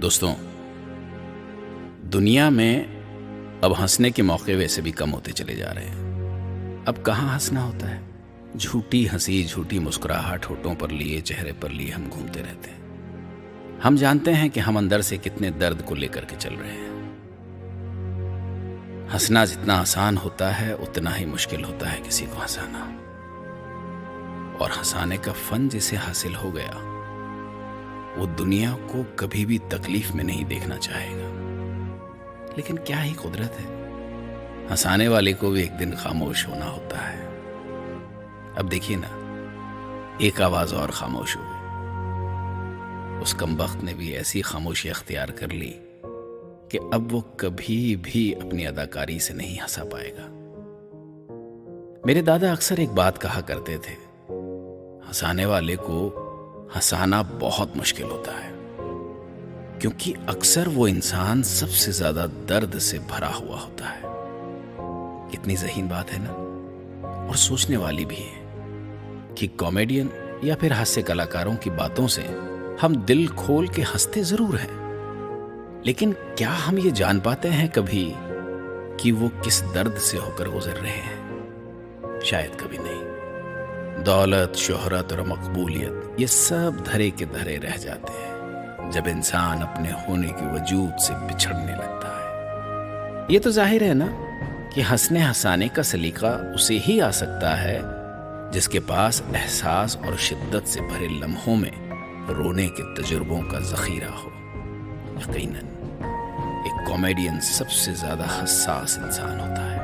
दोस्तों, दुनिया में अब हंसने के मौके वैसे भी कम होते चले जा रहे हैं। अब कहाँ हंसना होता है। झूठी हंसी, झूठी मुस्कुराहट होठों पर लिए, चेहरे पर लिए हम घूमते रहते हैं। हम जानते हैं कि हम अंदर से कितने दर्द को लेकर के चल रहे हैं। हंसना जितना आसान होता है उतना ही मुश्किल होता है किसी को हंसाना। और हंसाने का फन जिसे हासिल हो गया वो दुनिया को कभी भी तकलीफ में नहीं देखना चाहेगा। लेकिन क्या ही कुदरत है, हंसाने वाले को भी एक दिन खामोश होना होता है। अब देखिए ना, एक आवाज और खामोश हो गई। उस कमबख्त ने भी ऐसी खामोशी अख्तियार कर ली कि अब वो कभी भी अपनी अदाकारी से नहीं हंसा पाएगा। मेरे दादा अक्सर एक बात कहा करते थे, हंसाने वाले को हंसाना बहुत मुश्किल होता है, क्योंकि अक्सर वो इंसान सबसे ज्यादा दर्द से भरा हुआ होता है। कितनी ज़हीन बात है ना, और सोचने वाली भी है कि कॉमेडियन या फिर हास्य कलाकारों की बातों से हम दिल खोल के हंसते जरूर हैं, लेकिन क्या हम ये जान पाते हैं कभी कि वो किस दर्द से होकर गुजर रहे हैं? शायद कभी नहीं। दौलत, शोहरत और मकबूलियत ये सब धरे के धरे रह जाते हैं जब इंसान अपने होने के वजूद से बिछड़ने लगता है। ये तो जाहिर है ना कि हंसने हंसाने का सलीका उसे ही आ सकता है जिसके पास एहसास और शिद्दत से भरे लम्हों में रोने के तजुर्बों का जखीरा हो। यकीनन एक कॉमेडियन सबसे ज्यादा हसास इंसान होता है,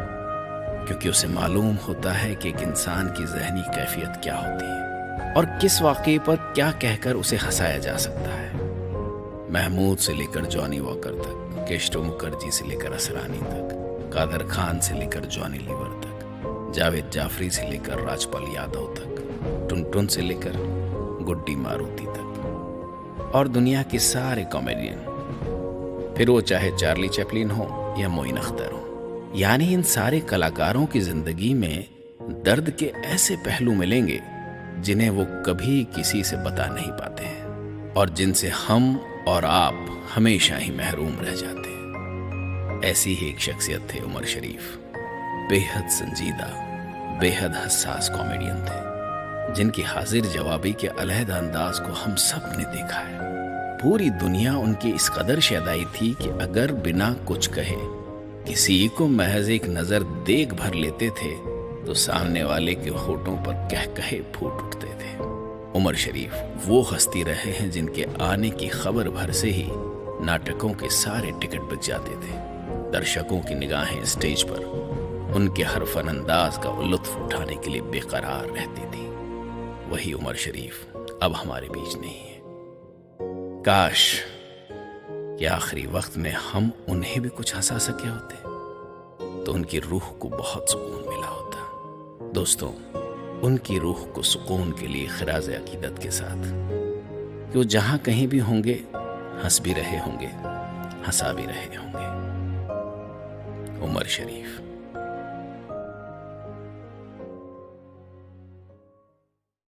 क्योंकि उसे मालूम होता है कि एक इंसान की ज़हनी कैफियत क्या होती है और किस वाक़े पर क्या कहकर उसे हंसाया जा सकता है। महमूद से लेकर जॉनी वॉकर तक, केशव मुखर्जी से लेकर असरानी तक, कादर खान से लेकर जॉनी लीवर तक, जावेद जाफरी से लेकर राजपाल यादव तक, टुनटुन से लेकर गुड्डी मारुति तक, और दुनिया के सारे कॉमेडियन, फिर वो चाहे चार्ली चैपलिन हो या मोइन अख्तर हो। यानी इन सारे कलाकारों की जिंदगी में दर्द के ऐसे पहलू मिलेंगे जिन्हें वो कभी किसी से बता नहीं पाते हैं, और जिनसे हम और आप हमेशा ही महरूम रह जाते हैं। ऐसी ही एक शख्सियत थे उमर शरीफ। बेहद संजीदा, बेहद हसास कॉमेडियन थे, जिनकी हाजिर जवाबी के अलहदा अंदाज को हम सब ने देखा है। पूरी दुनिया उनकी इस कदर शैदाई थी कि अगर बिना कुछ कहे किसी को महज एक नजर देख भर लेते थे तो सामने वाले के होठों पर कह कहे फूट उठते थे। उमर शरीफ वो हस्ती रहे हैं जिनके आने की खबर भर से ही नाटकों के सारे टिकट बच जाते थे। दर्शकों की निगाहें स्टेज पर उनके हर फन अंदाज का लुत्फ उठाने के लिए बेकरार रहती थी। वही उमर शरीफ अब हमारे बीच नहीं है। काश कि आखिरी वक्त में हम उन्हें भी कुछ हंसा सके होते तो उनकी रूह को बहुत सुकून मिला होता। दोस्तों, उनकी रूह को सुकून के लिए खिराज अकीदत के साथ कि वो जहां कहीं भी होंगे हंस भी रहे होंगे, हंसा भी रहे होंगे। उमर शरीफ।